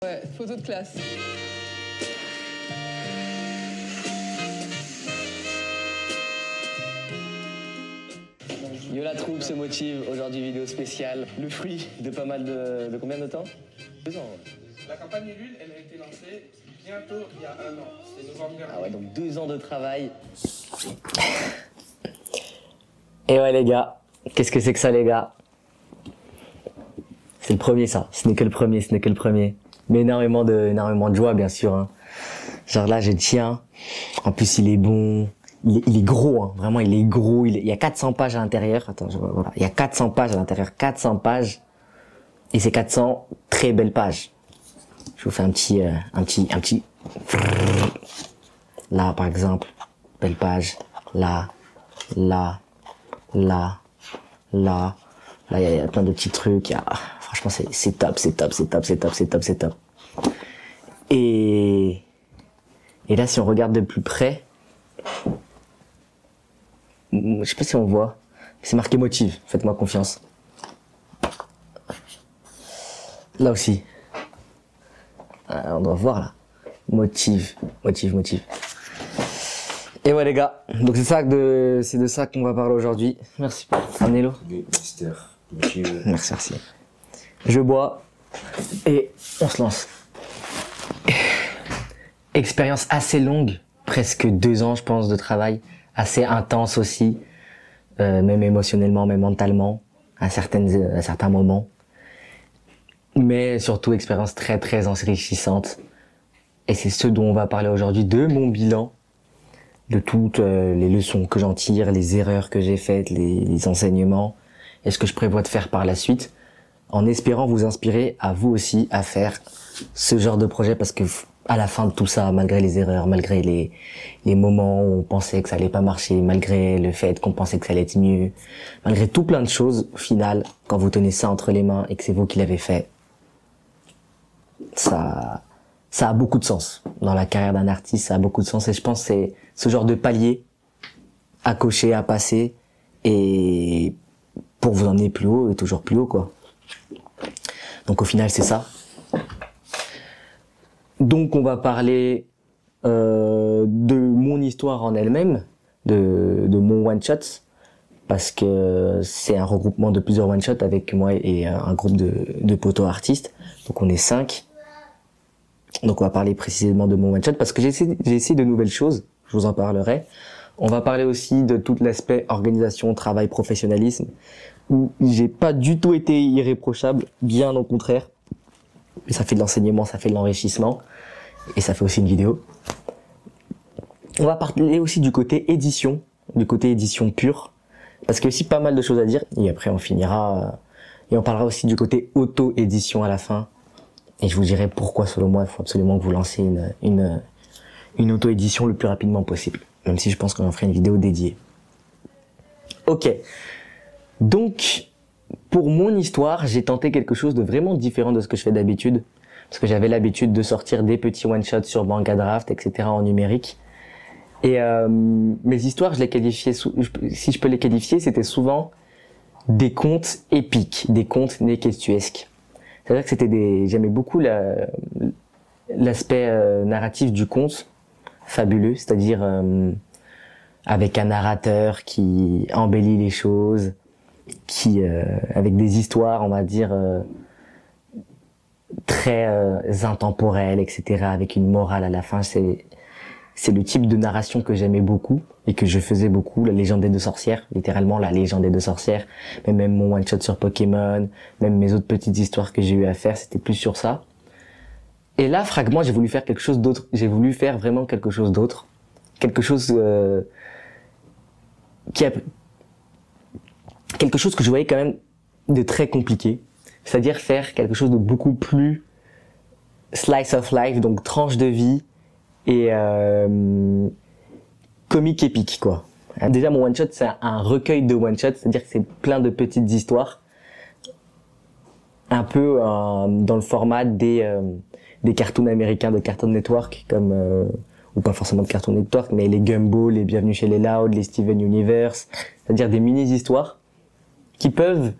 Ouais, photo de classe. Yo la troupe se motive, aujourd'hui vidéo spéciale, le fruit de pas mal de combien de temps? 2 ans. La campagne Ulule, elle a été lancée bientôt il y a 1 an, c'est novembre dernier. Ah ouais, donc 2 ans de travail. Et ouais les gars, qu'est-ce que c'est que ça les gars? C'est le premier ça, ce n'est que le premier. Mais énormément de joie bien sûr. Hein. Genre là je tiens, en plus il est bon, il est gros, hein. Vraiment il est gros, il y a 400 pages à l'intérieur. Attends, voilà, il y a 400 pages à l'intérieur, 400 pages. Et c'est 400 très belles pages. Je vous fais un petit. Là par exemple, belle page, là, là, là, là. Là il y a plein de petits trucs, franchement c'est top. Et là si on regarde de plus près, je sais pas si on voit, c'est marqué motive, faites-moi confiance. Là aussi. On doit voir là. Motive. Et ouais les gars, donc c'est de ça qu'on va parler aujourd'hui. Merci. Anelo. Mystère. Merci. Je bois et on se lance. Expérience assez longue, presque 2 ans je pense de travail, assez intense aussi, même émotionnellement, même mentalement, à certains moments. Mais surtout expérience très enrichissante. Et c'est ce dont on va parler aujourd'hui, de mon bilan, de toutes les leçons que j'en tire, les erreurs que j'ai faites, les enseignements, et ce que je prévois de faire par la suite, en espérant vous inspirer à vous aussi à faire ce genre de projet, parce que à la fin de tout ça, malgré les erreurs, malgré les moments où on pensait que ça allait pas marcher, malgré le fait qu'on pensait que ça allait être mieux, malgré tout plein de choses, au final, quand vous tenez ça entre les mains et que c'est vous qui l'avez fait, ça a beaucoup de sens. Dans la carrière d'un artiste, ça a beaucoup de sens, et je pense que c'est ce genre de palier à cocher, à passer, et pour vous emmener plus haut et toujours plus haut, quoi. Donc au final, c'est ça. Donc on va parler de mon histoire en elle-même, de mon one shot, parce que c'est un regroupement de plusieurs one shots avec moi et un groupe de potos artistes. Donc on est 5. Donc on va parler précisément de mon one shot parce que j'ai essayé de nouvelles choses. Je vous en parlerai. On va parler aussi de tout l'aspect organisation, travail, professionnalisme, où j'ai pas du tout été irréprochable, bien au contraire. Mais ça fait de l'enseignement, ça fait de l'enrichissement, et ça fait aussi une vidéo. On va parler aussi du côté édition pure, parce qu'il y a aussi pas mal de choses à dire, et après on finira, et on parlera aussi du côté auto-édition à la fin, et je vous dirai pourquoi selon moi il faut absolument que vous lancez une auto-édition le plus rapidement possible, même si je pense qu'on en ferait une vidéo dédiée. Ok, donc pour mon histoire, j'ai tenté quelque chose de vraiment différent de ce que je fais d'habitude, parce que j'avais l'habitude de sortir des petits one-shots sur Banga Draft, etc. en numérique. Et mes histoires, je les qualifiais, si je peux les qualifier, c'était souvent des contes épiques, des contes nékestuesques. C'est-à-dire que j'aimais beaucoup l'aspect narratif du conte, fabuleux, c'est-à-dire avec un narrateur qui embellit les choses, avec des histoires, on va dire, très intemporelles, etc., avec une morale à la fin. C'est le type de narration que j'aimais beaucoup et que je faisais beaucoup, la légende des 2 sorcières, littéralement la légende des 2 sorcières, mais même mon one shot sur Pokémon, même mes autres petites histoires que j'ai eu à faire, c'était plus sur ça. Et là, Fragment, j'ai voulu faire quelque chose d'autre, j'ai voulu faire vraiment quelque chose d'autre, quelque chose quelque chose que je voyais quand même de très compliqué, c'est-à-dire faire quelque chose de beaucoup plus slice of life, donc tranche de vie et comique épique, quoi. Déjà mon one shot c'est un recueil de one shot, c'est-à-dire que c'est plein de petites histoires, un peu dans le format des cartoons américains de Cartoon Network, comme ou pas forcément de Cartoon Network, mais les Gumball, les Bienvenue chez les Loud, les Steven Universe, c'est-à-dire des mini-histoires qui peuvent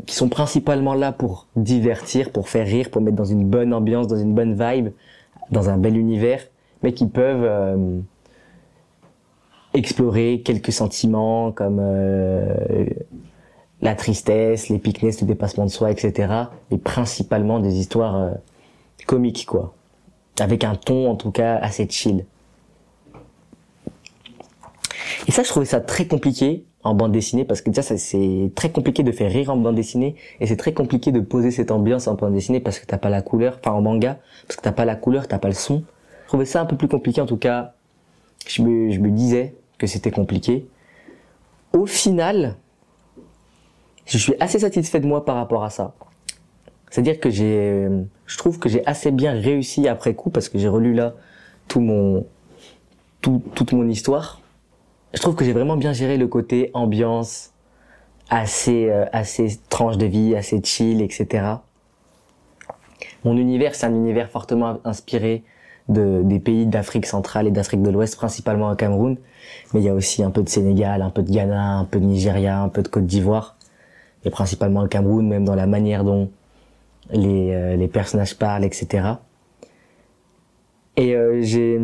qui sont principalement là pour divertir, pour faire rire, pour mettre dans une bonne ambiance, dans une bonne vibe, dans un bel univers, mais qui peuvent explorer quelques sentiments comme la tristesse, l'épicness, le dépassement de soi, etc. Mais principalement des histoires comiques, quoi. Avec un ton, en tout cas, assez chill. Et ça, je trouvais ça très compliqué en bande dessinée, parce que déjà, c'est très compliqué de faire rire en bande dessinée, et c'est très compliqué de poser cette ambiance en bande dessinée, parce que t'as pas la couleur, enfin en manga, parce que t'as pas la couleur, t'as pas le son. Je trouvais ça un peu plus compliqué, en tout cas, je me disais que c'était compliqué. Au final, je suis assez satisfait de moi par rapport à ça. C'est-à-dire que je trouve que j'ai assez bien réussi après coup, parce que j'ai relu là toute mon histoire. Je trouve que j'ai vraiment bien géré le côté ambiance, assez tranche de vie, assez chill, etc. Mon univers, c'est un univers fortement inspiré des pays d'Afrique centrale et d'Afrique de l'Ouest, principalement au Cameroun. Mais il y a aussi un peu de Sénégal, un peu de Ghana, un peu de Nigeria, un peu de Côte d'Ivoire. Et principalement le Cameroun, même dans la manière dont les personnages parlent, etc. Et j'ai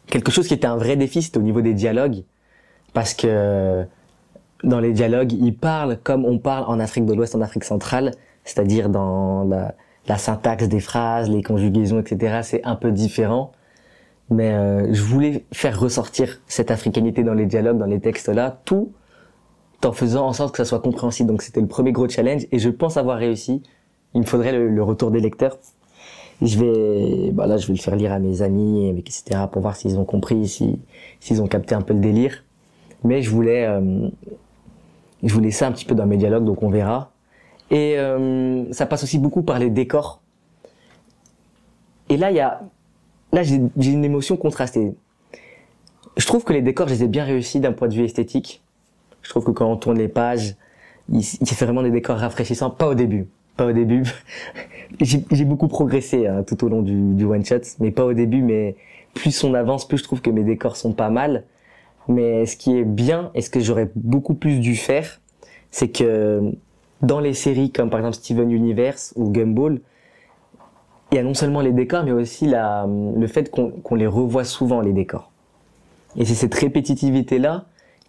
quelque chose qui était un vrai défi, c'était au niveau des dialogues, parce que dans les dialogues, ils parlent comme on parle en Afrique de l'Ouest, en Afrique centrale, c'est-à-dire dans la syntaxe des phrases, les conjugaisons, etc. C'est un peu différent, mais je voulais faire ressortir cette africanité dans les dialogues, dans les textes-là, tout en faisant en sorte que ça soit compréhensible. Donc c'était le premier gros challenge, et je pense avoir réussi. Il me faudrait le retour des lecteurs. Je vais le faire lire à mes amis, etc., pour voir s'ils ont compris, s'ils ont capté un peu le délire. Mais je voulais ça un petit peu dans mes dialogues, donc on verra. Et ça passe aussi beaucoup par les décors. Et là, j'ai une émotion contrastée. Je trouve que les décors, je les ai bien réussis d'un point de vue esthétique. Je trouve que quand on tourne les pages, il fait vraiment des décors rafraîchissants. Pas au début. J'ai beaucoup progressé tout au long du one shot, mais pas au début. Mais plus on avance, plus je trouve que mes décors sont pas mal. Mais ce qui est bien, et ce que j'aurais beaucoup plus dû faire, c'est que dans les séries comme par exemple Steven Universe ou Gumball, il y a non seulement les décors, mais aussi le fait qu'on les revoit souvent, les décors. Et c'est cette répétitivité-là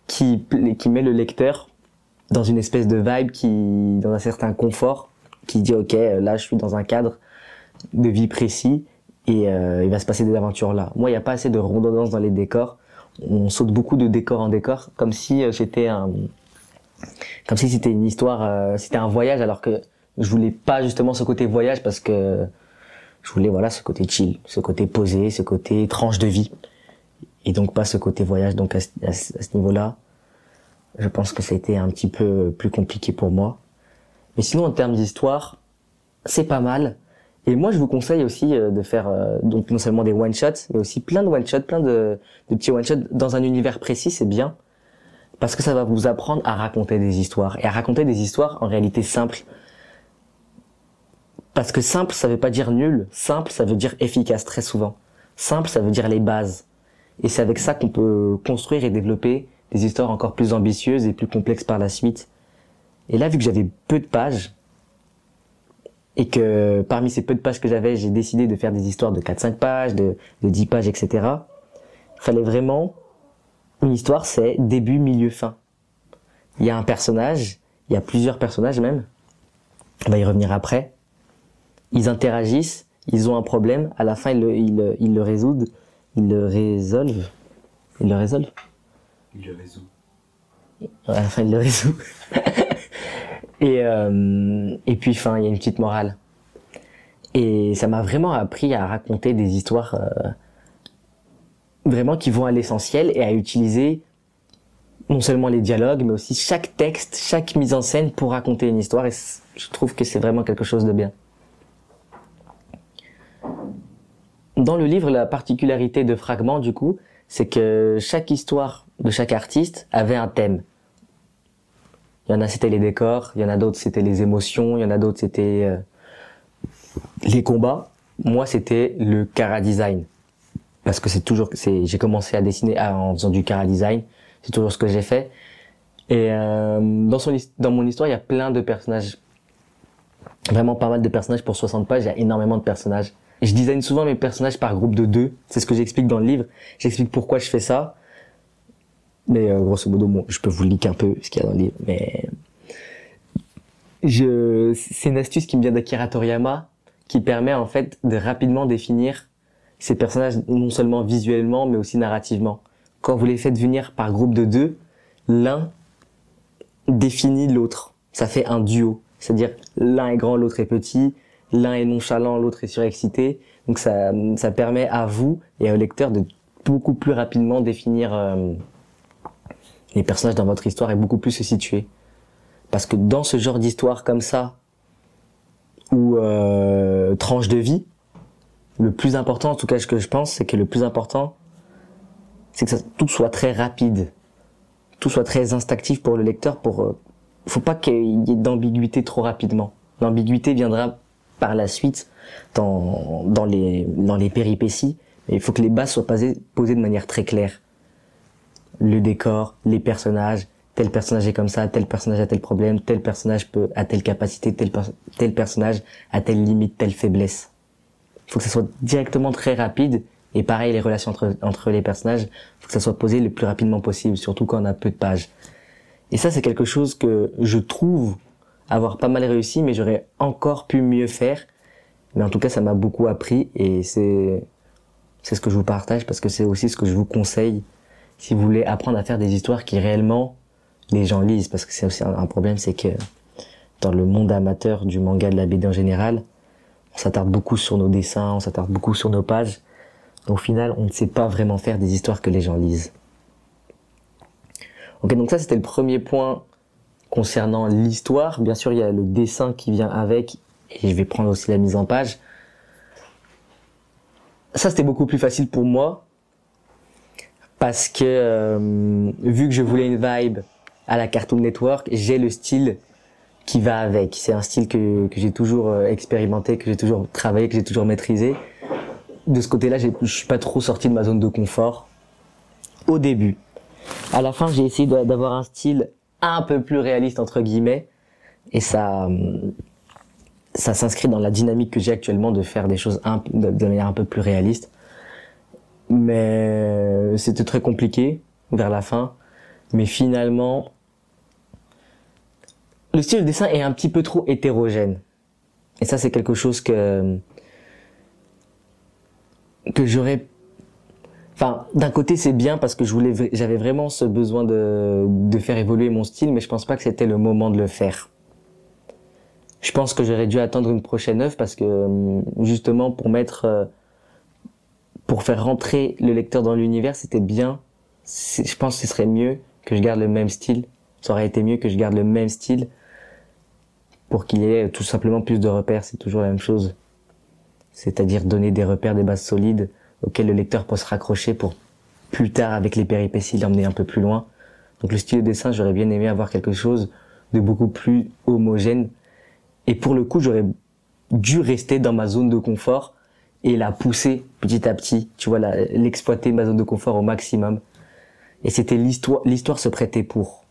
qui met le lecteur dans une espèce de vibe, dans un certain confort, qui dit ok, là je suis dans un cadre de vie précis, et il va se passer des aventures là. Moi, il n'y a pas assez de redondance dans les décors. On saute beaucoup de décor en décor, comme si c'était une histoire, c'était un voyage, alors que je voulais pas justement ce côté voyage, parce que je voulais ce côté chill, ce côté posé, ce côté tranche de vie, et donc pas ce côté voyage. Donc à ce niveau-là, je pense que ça a été un petit peu plus compliqué pour moi. Mais sinon, en termes d'histoire, c'est pas mal. Et moi, je vous conseille aussi de faire donc non seulement des one-shots, mais aussi plein de one-shots, plein de petits one-shots dans un univers précis, c'est bien. Parce que ça va vous apprendre à raconter des histoires. Et à raconter des histoires en réalité simples. Parce que simple, ça veut pas dire nul. Simple, ça veut dire efficace, très souvent. Simple, ça veut dire les bases. Et c'est avec ça qu'on peut construire et développer des histoires encore plus ambitieuses et plus complexes par la suite. Et là, vu que j'avais peu de pages, et que parmi ces peu de pages que j'avais, j'ai décidé de faire des histoires de 4-5 pages, de 10 pages, etc. Il fallait vraiment... Une histoire, c'est début, milieu, fin. Il y a un personnage, il y a plusieurs personnages même, on va y revenir après. Ils interagissent, ils ont un problème, à la fin ils le résolvent. À la fin, il le résout. Et puis, fin, il y a une petite morale. Et ça m'a vraiment appris à raconter des histoires vraiment qui vont à l'essentiel, et à utiliser non seulement les dialogues, mais aussi chaque texte, chaque mise en scène pour raconter une histoire. Et je trouve que c'est vraiment quelque chose de bien. Dans le livre, la particularité de Fragment, du coup, c'est que chaque histoire de chaque artiste avait un thème. Il y en a, c'était les décors, il y en a d'autres, c'était les émotions, il y en a d'autres, c'était les combats. Moi, c'était le chara-design. Parce que j'ai commencé à dessiner en faisant du chara-design. C'est toujours ce que j'ai fait. Et dans mon histoire, il y a plein de personnages. Vraiment pas mal de personnages pour 60 pages, il y a énormément de personnages. Et je design souvent mes personnages par groupe de 2. C'est ce que j'explique dans le livre. J'explique pourquoi je fais ça. Mais grosso modo, bon, je peux vous leak un peu ce qu'il y a dans le livre. Mais c'est une astuce qui me vient d'Akira Toriyama, qui permet en fait de rapidement définir ces personnages, non seulement visuellement, mais aussi narrativement. Quand vous les faites venir par groupe de 2, l'un définit l'autre. Ça fait un duo. C'est-à-dire, l'un est grand, l'autre est petit, l'un est nonchalant, l'autre est surexcité. Donc ça permet à vous et au lecteur de beaucoup plus rapidement définir les personnages dans votre histoire et beaucoup plus se situer. Parce que dans ce genre d'histoire comme ça, ou tranche de vie, le plus important, en tout cas ce que je pense, c'est que le plus important, c'est que tout soit très rapide, tout soit très instinctif pour le lecteur. Faut pas qu'il y ait d'ambiguïté trop rapidement. L'ambiguïté viendra par la suite dans les péripéties, mais il faut que les bases soient posées de manière très claire. Le décor, les personnages, tel personnage est comme ça, tel personnage a tel problème, tel personnage a telle capacité, tel personnage a telle limite, telle faiblesse. Il faut que ça soit directement très rapide, et pareil, les relations entre les personnages, il faut que ça soit posé le plus rapidement possible, surtout quand on a peu de pages. Et ça, c'est quelque chose que je trouve avoir pas mal réussi, mais j'aurais encore pu mieux faire. Mais en tout cas, ça m'a beaucoup appris, et c'est ce que je vous partage, parce que c'est aussi ce que je vous conseille si vous voulez apprendre à faire des histoires qui réellement les gens lisent. Parce que c'est aussi un problème, c'est que dans le monde amateur du manga, de la BD en général, on s'attarde beaucoup sur nos dessins, on s'attarde beaucoup sur nos pages. Donc, au final, on ne sait pas vraiment faire des histoires que les gens lisent. Ok, donc ça, c'était le premier point concernant l'histoire. Bien sûr, il y a le dessin qui vient avec, et je vais prendre aussi la mise en page. Ça, c'était beaucoup plus facile pour moi, parce que vu que je voulais une vibe à la Cartoon Network, j'ai le style qui va avec. C'est un style que j'ai toujours expérimenté, que j'ai toujours travaillé, que j'ai toujours maîtrisé. De ce côté-là, je suis pas trop sorti de ma zone de confort au début. À la fin, j'ai essayé d'avoir un style un peu plus réaliste entre guillemets, et ça s'inscrit dans la dynamique que j'ai actuellement de faire des choses de manière un peu plus réaliste. Mais c'était très compliqué vers la fin. Mais finalement, le style de dessin est un petit peu trop hétérogène. Et ça, c'est quelque chose que j'aurais... Enfin, d'un côté, c'est bien parce que j'avais vraiment ce besoin de faire évoluer mon style, mais je pense pas que c'était le moment de le faire. Je pense que j'aurais dû attendre une prochaine œuvre parce que, justement, pour faire rentrer le lecteur dans l'univers, c'était bien. Je pense que ce serait mieux que je garde le même style. Ça aurait été mieux que je garde le même style pour qu'il y ait tout simplement plus de repères. C'est toujours la même chose. C'est-à-dire donner des repères, des bases solides auxquelles le lecteur peut se raccrocher pour plus tard, avec les péripéties, l'emmener un peu plus loin. Donc le style de dessin, j'aurais bien aimé avoir quelque chose de beaucoup plus homogène. Et pour le coup, j'aurais dû rester dans ma zone de confort et la pousser petit à petit, tu vois, l'exploiter, ma zone de confort au maximum. Et c'était l'histoire se prêtait pour.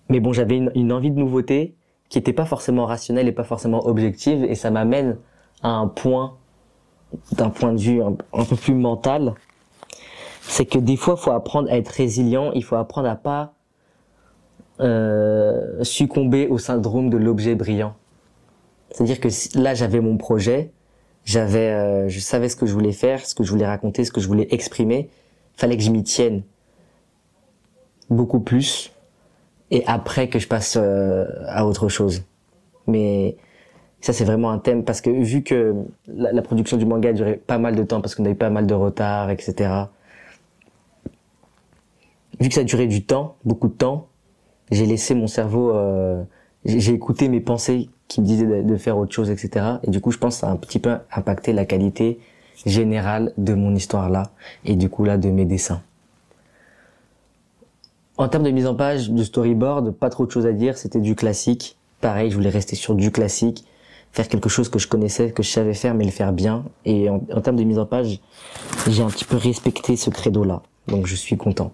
Mais bon, j'avais une envie de nouveauté qui était pas forcément rationnelle et pas forcément objective, et ça m'amène à un point, d'un point de vue un peu plus mental, c'est que des fois, il faut apprendre à être résilient, il faut apprendre à pas succomber au syndrome de l'objet brillant. C'est-à-dire que là, j'avais mon projet, je savais ce que je voulais faire, ce que je voulais raconter, ce que je voulais exprimer. Fallait que je m'y tienne beaucoup plus, et après que je passe à autre chose. Mais ça, c'est vraiment un thème, parce que vu que la production du manga a duré pas mal de temps, parce qu'on a eu pas mal de retard, etc. Vu que ça a duré du temps, beaucoup de temps, j'ai laissé mon cerveau, j'ai écouté mes pensées qui me disaient de faire autre chose, etc. Et du coup, je pense que ça a un petit peu impacté la qualité générale de mon histoire là, et du coup là, de mes dessins. En termes de mise en page, de storyboard, pas trop de choses à dire, c'était du classique. Pareil, je voulais rester sur du classique, faire quelque chose que je connaissais, que je savais faire, mais le faire bien. Et en termes de mise en page, j'ai un petit peu respecté ce credo-là, donc je suis content.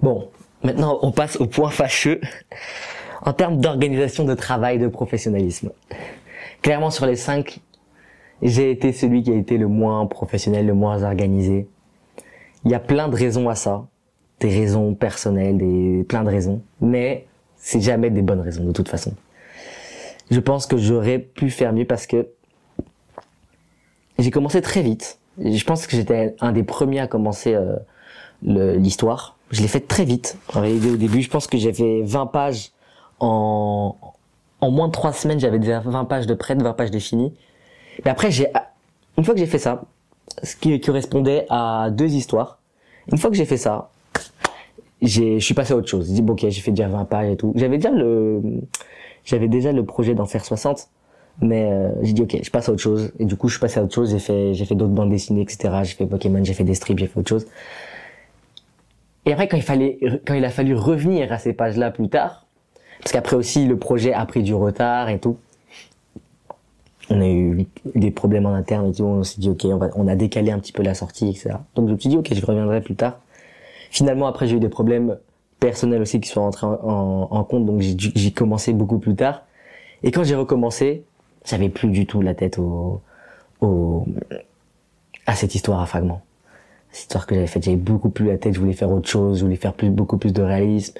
Bon, maintenant on passe au point fâcheux en termes d'organisation de travail, de professionnalisme. Clairement sur les 5, j'ai été celui qui a été le moins professionnel, le moins organisé. Il y a plein de raisons à ça, des raisons personnelles, plein de raisons, mais c'est jamais des bonnes raisons de toute façon. Je pense que j'aurais pu faire mieux parce que j'ai commencé très vite. Je pense que j'étais un des premiers à commencer l'histoire. Je l'ai fait très vite. En réalité, au début, je pense que j'ai fait 20 pages en moins de 3 semaines. J'avais déjà 20 pages de prêt, 20 pages de fini. Mais après, une fois que j'ai fait ça, ce qui correspondait à 2 histoires, une fois que j'ai fait ça, je suis passé à autre chose. J'ai dit, bon, ok, j'ai fait déjà 20 pages et tout. J'avais déjà le projet d'en faire 60. Mais j'ai dit ok, je passe à autre chose. Et du coup, je suis passé à autre chose. J'ai fait d'autres bandes dessinées, etc. J'ai fait Pokémon, j'ai fait des strips, j'ai fait autre chose. Et après, quand il a fallu revenir à ces pages-là plus tard, parce qu'après aussi le projet a pris du retard et tout. On a eu des problèmes en interne et tout. On s'est dit ok, on a décalé un petit peu la sortie, etc. Donc je me suis dit ok, je reviendrai plus tard. Finalement, après, j'ai eu des problèmes personnels aussi qui sont rentrés en compte. Donc j'ai commencé beaucoup plus tard. Et quand j'ai recommencé, j'avais plus du tout la tête à cette histoire à fragments. Cette histoire que j'avais faite, j'avais beaucoup plus la tête, je voulais faire autre chose, je voulais faire beaucoup plus de réalisme,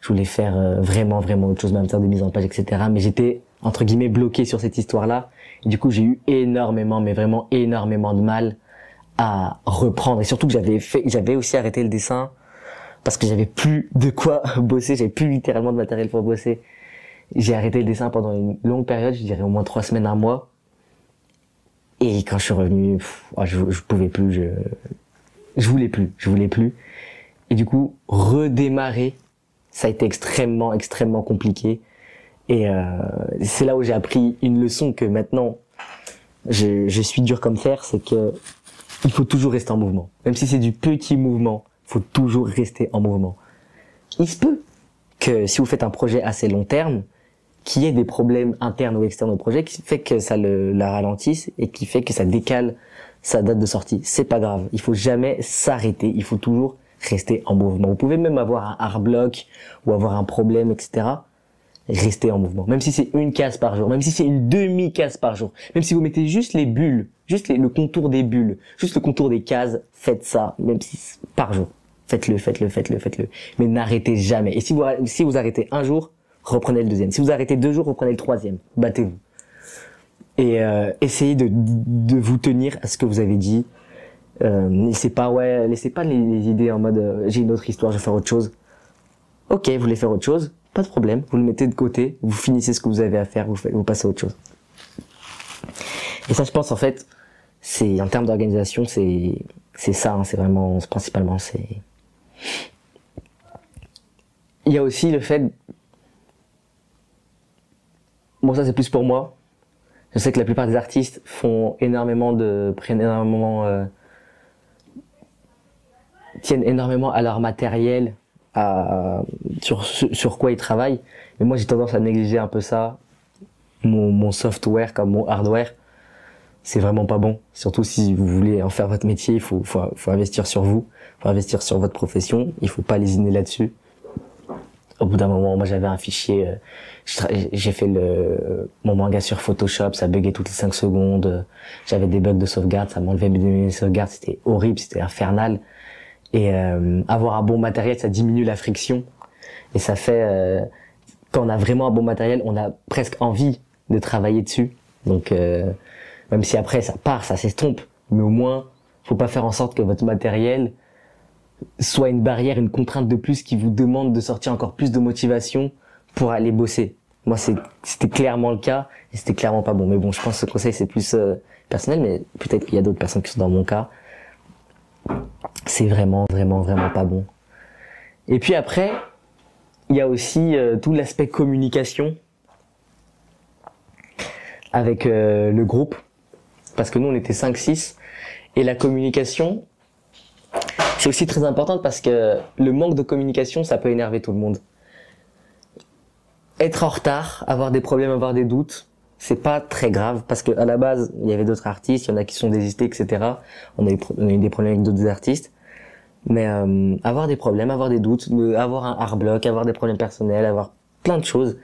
je voulais faire vraiment autre chose, même faire des mises en page, etc. Mais j'étais, entre guillemets, bloqué sur cette histoire-là. Et du coup, j'ai eu énormément, mais vraiment énormément de mal à reprendre. Et surtout que j'avais aussi arrêté le dessin parce que j'avais plus de quoi bosser, j'avais plus littéralement de matériel pour bosser. J'ai arrêté le dessin pendant une longue période, je dirais au moins 3 semaines, 1 mois. Et quand je suis revenu, je pouvais plus, je voulais plus. Et du coup, redémarrer, ça a été extrêmement compliqué. Et c'est là où j'ai appris une leçon que maintenant, je suis dur comme fer, c'est que il faut toujours rester en mouvement. Même si c'est du petit mouvement, il faut toujours rester en mouvement. Il se peut que si vous faites un projet assez long terme, qu'il y ait des problèmes internes ou externes au projet qui fait que ça la ralentisse et qui fait que ça décale sa date de sortie. C'est pas grave. Il faut jamais s'arrêter. Il faut toujours rester en mouvement. Vous pouvez même avoir un hard block ou avoir un problème, etc. Restez en mouvement. Même si c'est une case par jour, même si c'est une demi-case par jour, même si vous mettez juste les bulles, juste le contour des bulles, juste le contour des cases, faites ça, même si par jour. Faites-le. Mais n'arrêtez jamais. Et si vous arrêtez un jour, reprenez le deuxième. Si vous arrêtez 2 jours, reprenez le troisième. Battez-vous. Et essayez de vous tenir à ce que vous avez dit. Laissez pas les idées en mode j'ai une autre histoire, je vais faire autre chose. Ok, vous voulez faire autre chose, pas de problème. Vous le mettez de côté, vous finissez ce que vous avez à faire, vous passez à autre chose. Et ça, je pense en fait, c'est en termes d'organisation, c'est ça. Hein, c'est vraiment principalement c'est. Il y a aussi le fait. Bon, ça c'est plus pour moi. Je sais que la plupart des artistes tiennent énormément à leur matériel, sur quoi ils travaillent. Mais moi, j'ai tendance à négliger un peu ça. Mon software comme mon hardware, c'est vraiment pas bon. Surtout si vous voulez en faire votre métier, il faut investir sur vous, il faut investir sur votre profession. Il faut pas lésiner là-dessus. Au bout d'un moment, moi j'avais un fichier, j'ai fait mon manga sur Photoshop, ça buguait toutes les 5 secondes, j'avais des bugs de sauvegarde, ça m'enlevait mes sauvegardes, c'était horrible, c'était infernal. Et avoir un bon matériel, ça diminue la friction. Et ça fait, quand on a vraiment un bon matériel, on a presque envie de travailler dessus. Donc même si après ça part, ça s'estompe, mais au moins, faut pas faire en sorte que votre matériel soit une barrière, une contrainte de plus qui vous demande de sortir encore plus de motivation pour aller bosser. Moi, c'était clairement le cas et c'était clairement pas bon. Mais bon, je pense que ce conseil, c'est plus personnel, mais peut-être qu'il y a d'autres personnes qui sont dans mon cas. C'est vraiment pas bon. Et puis après, il y a aussi tout l'aspect communication avec le groupe. Parce que nous, on était 5-6 et la communication, c'est aussi très important parce que le manque de communication, ça peut énerver tout le monde. Être en retard, avoir des problèmes, avoir des doutes, c'est pas très grave parce que à la base, il y avait d'autres artistes, il y en a qui sont désistés, etc. On a eu des problèmes avec d'autres artistes. Mais avoir des problèmes, avoir des doutes, avoir un hard block, avoir des problèmes personnels, avoir plein de choses,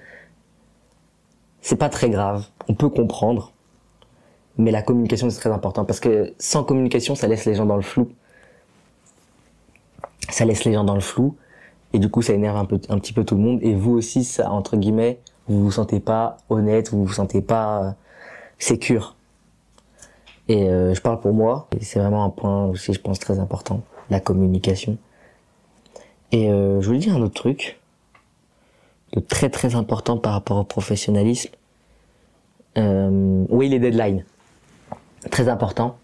c'est pas très grave. On peut comprendre. Mais la communication, c'est très important parce que sans communication, ça laisse les gens dans le flou. Ça laisse les gens dans le flou et du coup, ça énerve un petit peu tout le monde. Et vous aussi, ça, entre guillemets, vous vous sentez pas honnête, vous vous sentez pas sécure. Et je parle pour moi. Et c'est vraiment un point aussi, je pense, très important, la communication. Et je voulais dire un autre truc, de très très important par rapport au professionnalisme. Oui, les deadlines. Très important.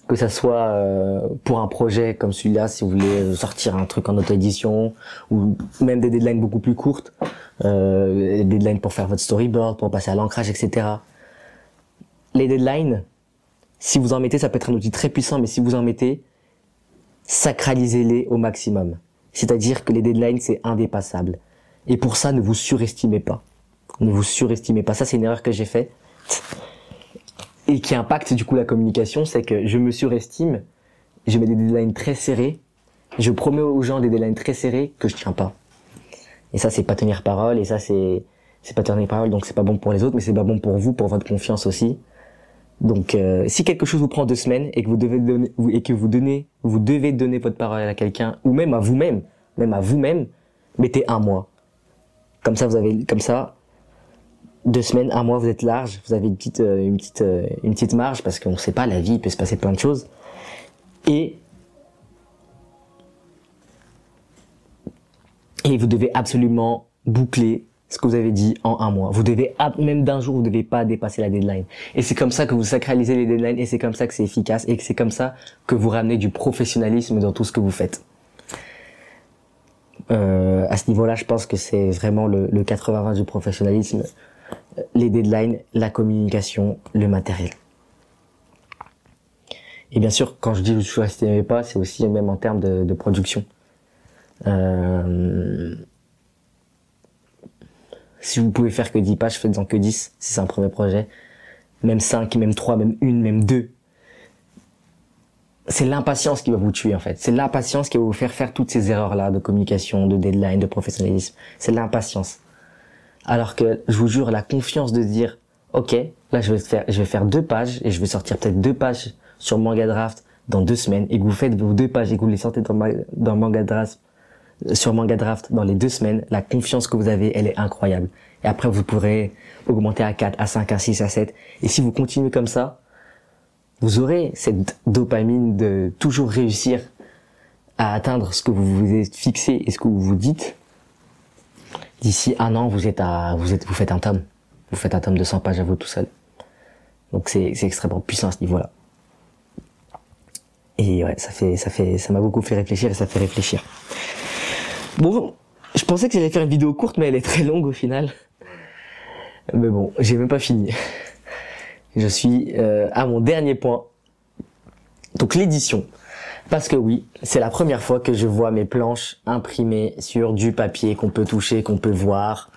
Que ça soit pour un projet comme celui-là, si vous voulez sortir un truc en auto-édition, ou même des deadlines beaucoup plus courtes, des deadlines pour faire votre storyboard, pour passer à l'ancrage, etc. Les deadlines, si vous en mettez, ça peut être un outil très puissant, mais si vous en mettez, sacralisez-les au maximum. C'est-à-dire que les deadlines, c'est indépassable. Et pour ça, ne vous surestimez pas. Ne vous surestimez pas. Ça, c'est une erreur que j'ai faite. Et qui impacte du coup la communication, c'est que je me surestime, je mets des deadlines très serrés, je promets aux gens des deadlines très serrés que je tiens pas. Et ça, c'est pas tenir parole, et ça, c'est pas tenir parole, donc c'est pas bon pour les autres, mais c'est pas bon pour vous, pour votre confiance aussi. Donc, si quelque chose vous prend 2 semaines et que vous devez donner votre parole à quelqu'un, ou même à vous-même, mettez 1 mois. Comme ça, 2 semaines, 1 mois, vous êtes large, vous avez une petite marge parce qu'on ne sait pas, la vie, il peut se passer plein de choses. Et vous devez absolument boucler ce que vous avez dit en 1 mois. Vous devez, même d'un jour, vous ne devez pas dépasser la deadline. Et c'est comme ça que vous sacralisez les deadlines et c'est comme ça que c'est efficace et que c'est comme ça que vous ramenez du professionnalisme dans tout ce que vous faites. À ce niveau-là, je pense que c'est vraiment le 80-20 du professionnalisme. Les deadlines, la communication, le matériel. Et bien sûr, quand je dis que je ne surestimez pas, c'est aussi même en termes de production. Si vous pouvez faire que 10 pages, faites-en que 10, si c'est un premier projet. Même 5, même 3, même 1, même 2. C'est l'impatience qui va vous tuer en fait. C'est l'impatience qui va vous faire toutes ces erreurs-là de communication, de deadline, de professionnalisme. C'est l'impatience. Alors que, je vous jure, la confiance de se dire, ok, là je vais faire 2 pages et je vais sortir peut-être 2 pages sur Manga Draft dans 2 semaines et que vous faites vos 2 pages et que vous les sortez dans Manga Draft, sur Manga Draft dans les 2 semaines, la confiance que vous avez, elle est incroyable. Et après, vous pourrez augmenter à 4, à 5, à 6, à 7. Et si vous continuez comme ça, vous aurez cette dopamine de toujours réussir à atteindre ce que vous vous êtes fixé et ce que vous vous dites. D'ici 1 an, vous faites un tome. Vous faites un tome de 100 pages à vous tout seul. Donc c'est extrêmement puissant à ce niveau-là. Et ouais, ça m'a beaucoup fait réfléchir et ça fait réfléchir. Bon, je pensais que j'allais faire une vidéo courte, mais elle est très longue au final. Mais bon, j'ai même pas fini. Je suis à mon dernier point. Donc l'édition. Parce que oui, c'est la première fois que je vois mes planches imprimées sur du papier qu'on peut toucher, qu'on peut voir,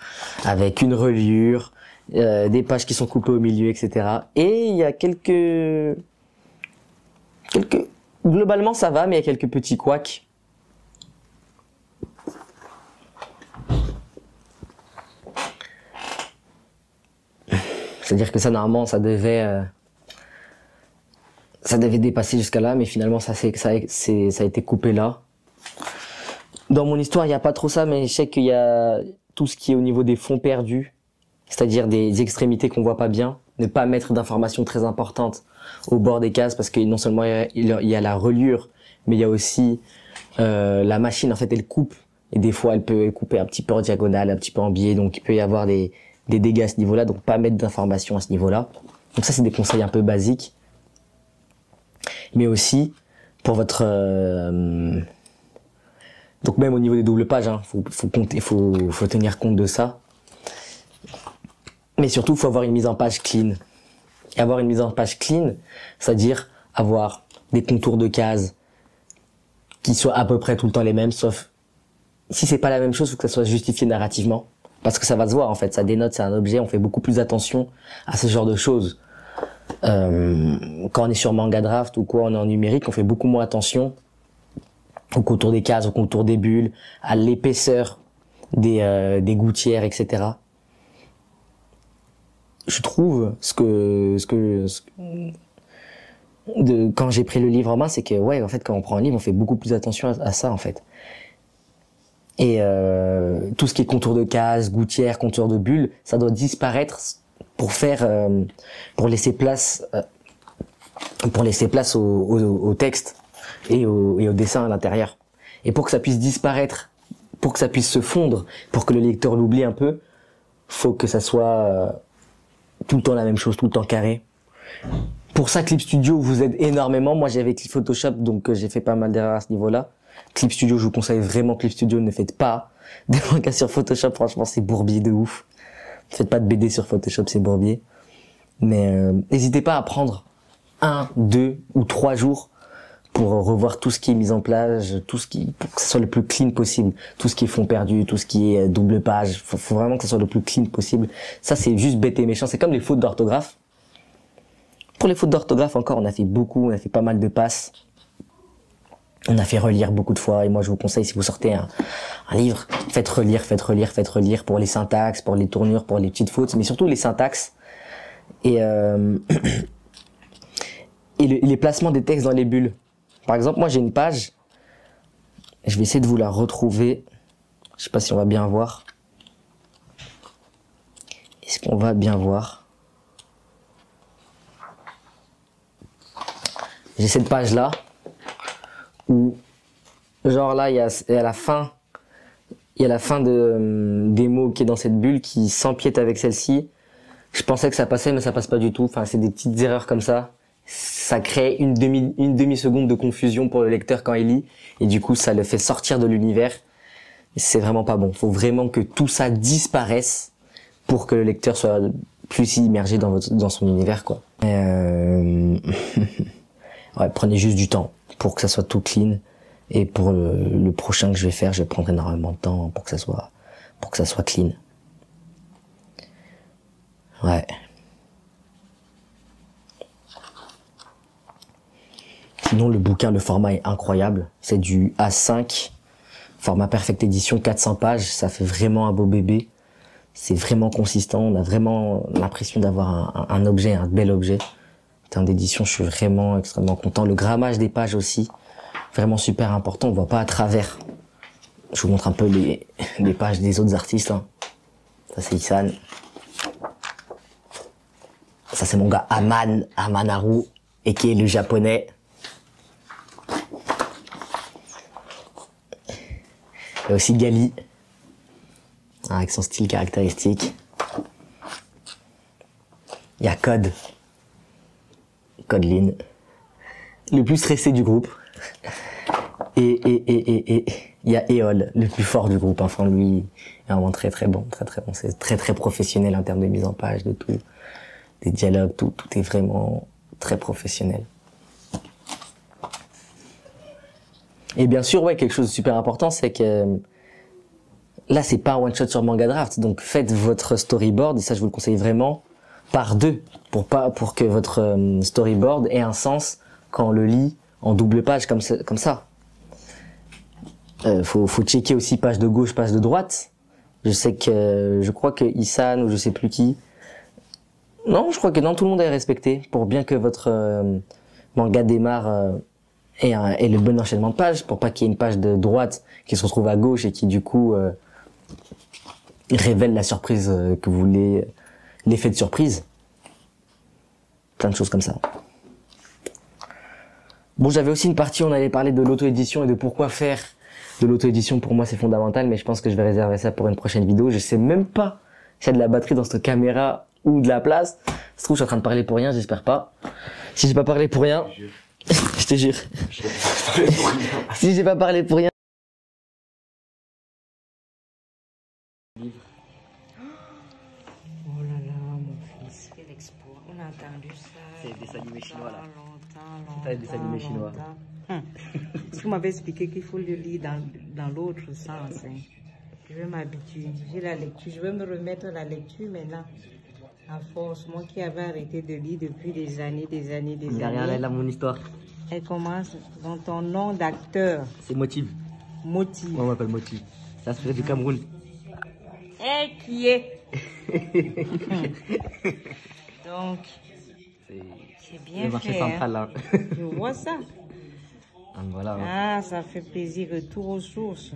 avec une reliure, des pages qui sont coupées au milieu, etc. Et il y a quelques... Globalement ça va, mais il y a quelques petits couacs. C'est-à-dire que ça, normalement, ça devait dépasser jusqu'à là, mais finalement, ça a été coupé là. Dans mon histoire, il n'y a pas trop ça, mais je sais qu'il y a tout ce qui est au niveau des fonds perdus, c'est-à-dire des extrémités qu'on voit pas bien, ne pas mettre d'informations très importantes au bord des cases, parce que non seulement il y a la reliure, mais il y a aussi la machine, en fait, elle coupe, et des fois, elle peut couper un petit peu en diagonale, un petit peu en biais, donc il peut y avoir des dégâts à ce niveau-là, donc pas mettre d'informations à ce niveau-là. Donc ça, c'est des conseils un peu basiques. Mais aussi, pour votre... Donc même au niveau des doubles pages, hein, faut tenir compte de ça. Mais surtout, il faut avoir une mise en page clean. Et avoir une mise en page clean, c'est-à-dire avoir des contours de cases qui soient à peu près tout le temps les mêmes, sauf si c'est pas la même chose, il faut que ça soit justifié narrativement. Parce que ça va se voir en fait, ça dénote, c'est un objet, on fait beaucoup plus attention à ce genre de choses. Quand on est sur Manga Draft ou quoi, on est en numérique, on fait beaucoup moins attention au contour des cases, au contour des bulles, à l'épaisseur des gouttières, etc. Je trouve quand j'ai pris le livre en main, c'est que ouais, en fait, quand on prend un livre, on fait beaucoup plus attention à ça, en fait. Et tout ce qui est contour de cases, gouttières, contour de bulles, ça doit disparaître pour laisser place au texte et au dessin à l'intérieur. Et pour que ça puisse disparaître, pour que ça puisse se fondre, pour que le lecteur l'oublie un peu, faut que ça soit tout le temps la même chose, tout le temps carré. Pour ça, Clip Studio vous aide énormément. Moi, j'avais Clip Photoshop, donc j'ai fait pas mal d'erreurs à ce niveau-là. Clip Studio, je vous conseille vraiment Clip Studio. Ne faites pas des mangas sur Photoshop. Franchement, c'est bourbier de ouf. Ne faites pas de BD sur Photoshop, c'est bourbier. Mais n'hésitez pas à prendre 1, 2 ou 3 jours pour revoir tout ce qui est mis en place, pour que ça soit le plus clean possible. Tout ce qui est fond perdu, tout ce qui est double page. Faut vraiment que ça soit le plus clean possible. Ça, c'est juste bête et méchant. C'est comme les fautes d'orthographe. Pour les fautes d'orthographe encore, on a fait pas mal de passes. On a fait relire beaucoup de fois, et moi je vous conseille, si vous sortez un livre, faites relire pour les syntaxes, pour les tournures, pour les petites fautes, mais surtout les syntaxes et les placements des textes dans les bulles. Par exemple, moi j'ai une page, je vais essayer de vous la retrouver, je sais pas si on va bien voir. Est-ce qu'on va bien voir? J'ai cette page là où genre là il y a la fin des mots qui est dans cette bulle qui s'empiète avec celle-ci. Je pensais que ça passait, mais ça passe pas du tout. Enfin, c'est des petites erreurs comme ça. Ça crée une demi-seconde de confusion pour le lecteur quand il lit, et du coup ça le fait sortir de l'univers. C'est vraiment pas bon. Faut vraiment que tout ça disparaisse pour que le lecteur soit plus immergé dans son univers, quoi. Ouais, prenez juste du temps pour que ça soit tout clean, et pour le prochain que je vais faire, je vais prendre énormément de temps pour que ça soit clean. Ouais. Sinon, le bouquin, le format est incroyable. C'est du A5, format Perfect Edition, 400 pages. Ça fait vraiment un beau bébé. C'est vraiment consistant. On a vraiment l'impression d'avoir un objet, un bel objet. En termes d'édition, je suis vraiment extrêmement content. Le grammage des pages aussi, vraiment super important. On voit pas à travers. Je vous montre un peu les pages des autres artistes. Hein. Ça, c'est Isan. Ça, c'est mon gars Amanaru, et qui est le japonais. Il y a aussi Gali, avec son style caractéristique. Il y a Codeline, le plus stressé du groupe. Et il y a Eol, le plus fort du groupe. Enfin, lui, est vraiment très très bon. C'est très professionnel en termes de mise en page, de tout. Des dialogues, tout est vraiment très professionnel. Et bien sûr, ouais, quelque chose de super important, c'est que là, c'est pas un one shot sur Manga Draft. Donc, faites votre storyboard, et ça, je vous le conseille vraiment, par 2, pour que votre storyboard ait un sens quand on le lit en double page comme ça. Faut checker aussi page de gauche, page de droite. Je crois que Isan, ou je sais plus qui. Non, je crois que tout le monde est respecté, pour bien que votre manga démarre et le bon enchaînement de pages, pour pas qu'il y ait une page de droite qui se retrouve à gauche et qui du coup révèle la surprise que vous voulez, l'effet de surprise. Plein de choses comme ça. Bon, j'avais aussi une partie où on allait parler de l'auto-édition et de pourquoi faire de l'auto-édition. Pour moi, c'est fondamental, mais je pense que je vais réserver ça pour une prochaine vidéo. Je sais même pas s'il y a de la batterie dans cette caméra ou de la place. Ça se trouve, je suis en train de parler pour rien, j'espère pas. Si j'ai pas parlé pour rien, je te jure. Si j'ai pas parlé pour rien. Oh là là, mon fils, quel exploit. On a entendu ça. C'est des dessins animés chinois là. Longtemps. C'est des dessins animés chinois. Parce qu'on m'avait expliqué qu'il faut le lire dans l'autre sens. Hein. Je vais m'habituer. J'ai la lecture. Je vais me remettre à la lecture maintenant. À force, moi qui avais arrêté de lire depuis des années. Regarde là mon histoire. Elle commence dans ton nom d'acteur. C'est Motive. Motive. Moi, on m'appelle Motive. Ça serait du Cameroun. Et qui est Donc, c'est bien le marché fait. central, là. Je vois ça. Donc, voilà. Ah, ça fait plaisir. Retour aux sources.